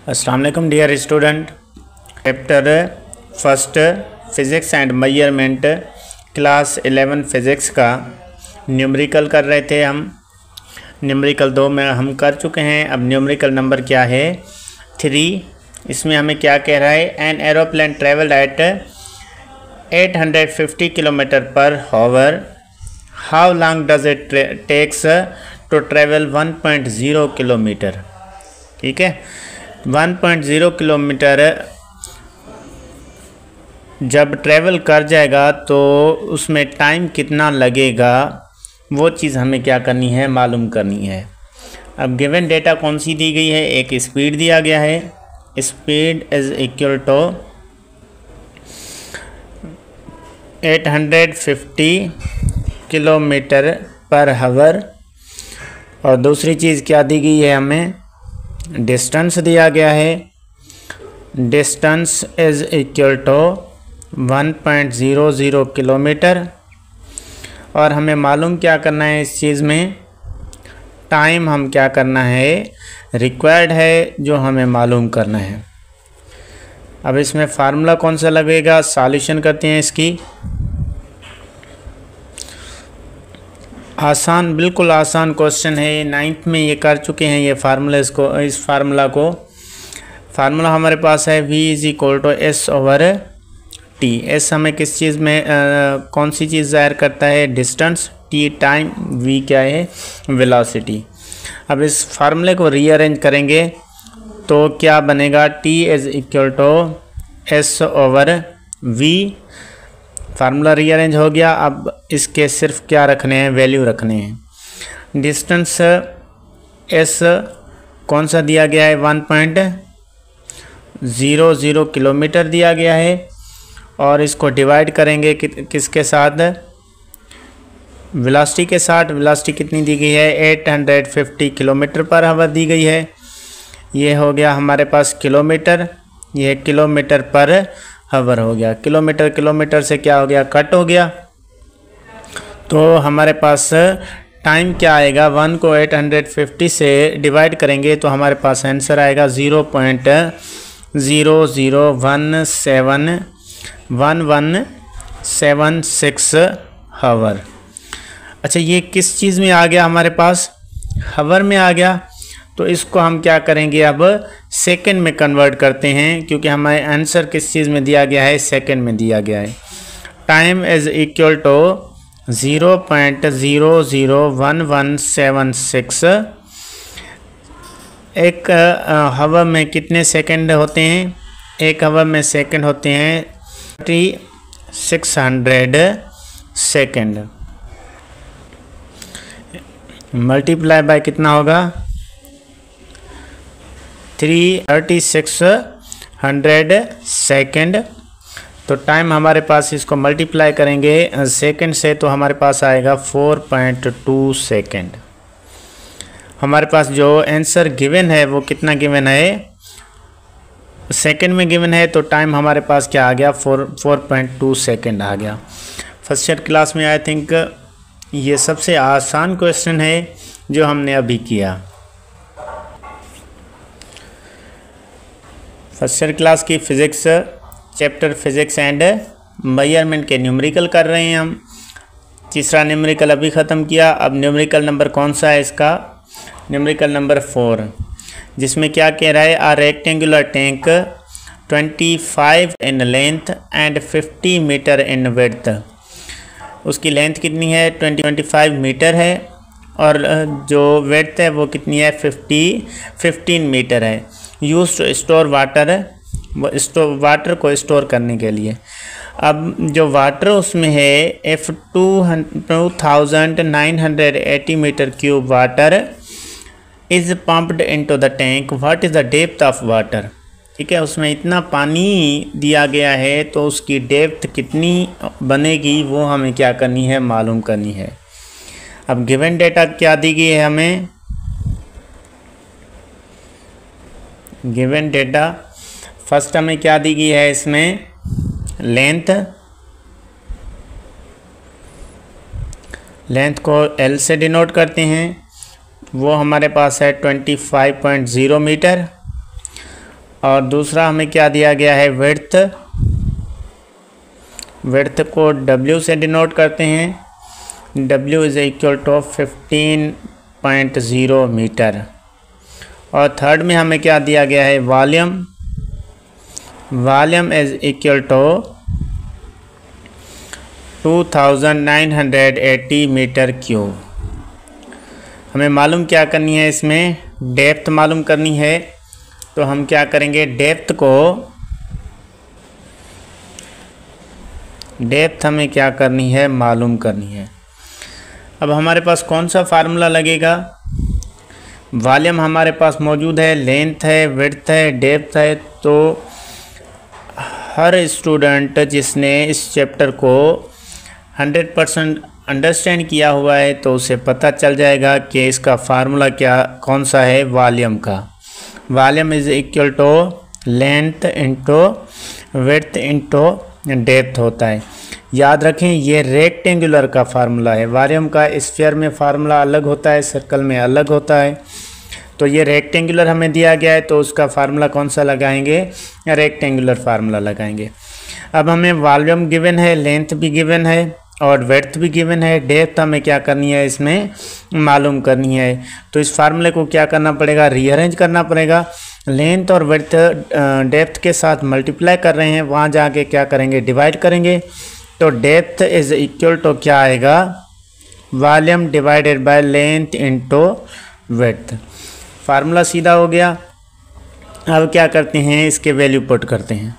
अस्सलाम वालेकुम dear student. Chapter first physics and measurement class 11 physics का न्यूमेरिकल कर रहे थे हम। न्यूमेरिकल 2 में हम कर चुके हैं। अब न्यूमेरिकल नंबर क्या है 3। इसमें हमें क्या कह रहा है, an aeroplane travel at 850 kilometre per hour, how long does it takes to travel 1.0 kilometre. ठीक है, 1.0 किलोमीटर जब ट्रैवल कर जाएगा तो उसमें टाइम कितना लगेगा, वो चीज़ हमें क्या करनी है, मालूम करनी है। अब गिवन डेटा कौन सी दी गई है, एक स्पीड दिया गया है, speed is equal to 850 kilometre per hour, और दूसरी चीज़ क्या दी गई है, हमें डिस्टेंस दिया गया है, distance is equal to 1.00 kilometer. और हमें मालूम क्या करना है, इस चीज़ में टाइम हम क्या करना है, रिक्वायर्ड है, जो हमें मालूम करना है। अब इसमें फार्मूला कौन सा लगेगा, सॉल्यूशन करते हैं इसकी। आसान, बिल्कुल आसान क्वेश्चन है, 9th में ये कर चुके हैं ये फार्मूला। इस फार्मूला को फार्मूला हमारे पास है v is equal to s over t. S हमें किस चीज़ में कौन सी चीज़ ज़ाहिर करता है, डिस्टेंस, टी टाइम, v क्या है, वेलोसिटी। अब इस फार्मूले को रीअरेंज करेंगे तो क्या बनेगा, t is equal to s over v। Formula rearrange हो गया। अब इसके सिर्फ क्या रखने हैं, वैल्यू रखने हैं। डिस्टेंस एस कौन सा दिया गया है, 1.00 किलोमीटर दिया गया है, और इसको डिवाइड करेंगे किसके साथ, वेलोसिटी के साथ। वेलोसिटी कितनी दी गई है, 850 किलोमीटर पर हावर दी गई है। ये हो गया हमारे पास किलोमीटर, ये किलोमीटर पर हावर हो गया। किलोमीटर किलोमीटर से क्या हो गया, कट हो गया। तो हमारे पास टाइम क्या आएगा, 1 को 850 से डिवाइड करेंगे तो हमारे पास आंसर आएगा 0.00171176 हावर। अच्छा, ये किस चीज़ में आ गया, हमारे पास हावर में आ गया। तो इसको हम क्या करेंगे, अब सेकंड में कन्वर्ट करते हैं, क्योंकि हमारे आंसर किस चीज़ में दिया गया है, सेकंड में दिया गया है। Time is equal to 0.001176। एक हावर में कितने सेकंड होते हैं, एक हावर में सेकंड होते हैं 3600 सेकंड। मल्टीप्लाई बाय कितना होगा, 3600 सेकंड। तो टाइम हमारे पास, इसको मल्टीप्लाई करेंगे सेकंड से तो हमारे पास आएगा 4.2 सेकंड। हमारे पास जो आंसर गिवन है वो कितना गिवन है, सेकंड में गिवन है, तो टाइम हमारे पास क्या आ गया, 4.2 सेकंड आ गया। फर्स्ट ईयर क्लास में आई थिंक ये सबसे आसान क्वेश्चन है जो हमने अभी किया। फर्स्ट ईयर क्लास की physics chapter physics and measurement के न्यूमेरिकल कर रहे हैं हम। तीसरा न्यूमेरिकल अभी ख़त्म किया। अब न्यूमेरिकल नंबर कौन सा है इसका, न्यूमेरिकल नंबर 4, जिसमें क्या कह रहा है, a rectangular tank 25 in length and 50 metre in width. उसकी लेंथ कितनी है, 25 मीटर है, और जो विड्थ है वो कितनी है, 15 मीटर है। Use to store water, water को स्टोर करने के लिए। अब जो वाटर उसमें है, F 2980 meter cube water is pumped into the tank, what is the depth of water. ठीक है, उसमें इतना पानी दिया गया है, तो उसकी डेप्थ कितनी बनेगी वो हमें क्या करनी है, मालूम करनी है। अब गिवन डेटा क्या दी गई है हमें, गिवन डेटा फर्स्ट हमें क्या दी गई है, इसमें लेंथ, लेंथ को L से डिनोट करते हैं, वो हमारे पास है 25.0 मीटर। और दूसरा हमें क्या दिया गया है, विड्थ। विड्थ को W से डिनोट करते हैं, W is equal to 15.0 meter. और थर्ड में हमें क्या दिया गया है, volume. Volume is equal to 2980 meter cube. हमें मालूम क्या करनी है, इसमें डेप्थ मालूम करनी है। तो हम क्या करेंगे, डेप्थ हमें क्या करनी है, मालूम करनी है। अब हमारे पास कौन सा फार्मूला लगेगा, वॉल्यूम हमारे पास मौजूद है, लेंथ है, विड्थ है, डेप्थ है। तो हर स्टूडेंट जिसने इस चैप्टर को 100% अंडरस्टैंड किया हुआ है तो उसे पता चल जाएगा कि इसका फार्मूला कौन सा है, वॉल्यूम का। Volume is equal to length into width into depth होता है। याद रखें, ये रेक्टेंगुलर का फार्मूला है। वॉल्यूम का स्फीयर में फार्मूला अलग होता है, सर्कल में अलग होता है। तो ये रेक्टेंगुलर हमें दिया गया है तो उसका फार्मूला कौन सा लगाएंगे, रेक्टेंगुलर फार्मूला लगाएंगे। अब हमें वॉल्यूम गिवन है, लेंथ भी गिवन है और विड्थ भी गिवन है। डेप्थ हमें क्या करनी है, इसमें मालूम करनी है। तो इस फार्मूले को क्या करना पड़ेगा, रीअरेंज करना पड़ेगा। लेंथ और विड्थ डेप्थ के साथ मल्टीप्लाई कर रहे हैं, वहाँ जाके क्या करेंगे, डिवाइड करेंगे। तो डेप्थ इज इक्वल टू क्या आएगा, volume divided by length into width. Formula सीधा हो गया। अब क्या करते हैं, इसके वैल्यू पुट करते हैं।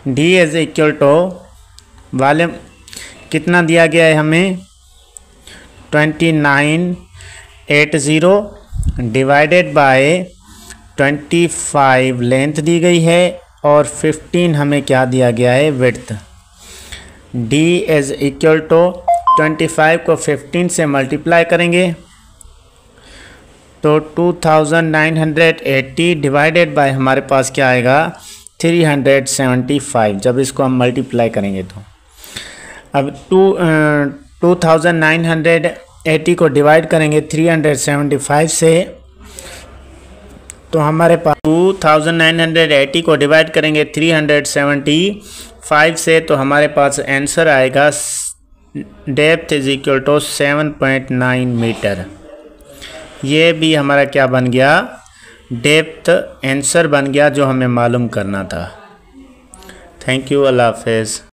D is equal to volume कितना दिया गया है हमें, 2980 डिवाइडेड बाय 25 लेंथ दी गई है और 15 हमें क्या दिया गया है, width. D is equal to 25 को 15 से मल्टीप्लाई करेंगे तो 2980 डिवाइडेड बाय हमारे पास क्या आएगा, 375। जब इसको हम मल्टीप्लाई करेंगे तो अब 2980 को डिवाइड करेंगे 375 से तो हमारे पास 2980 को डिवाइड करेंगे 375 से तो हमारे पास आंसर आएगा depth is equal to 7.9 meter. ये भी हमारा क्या बन गया, डेप्थ आंसर बन गया जो हमें मालूम करना था। थैंक यू, अल्लाह हाफ़िज़।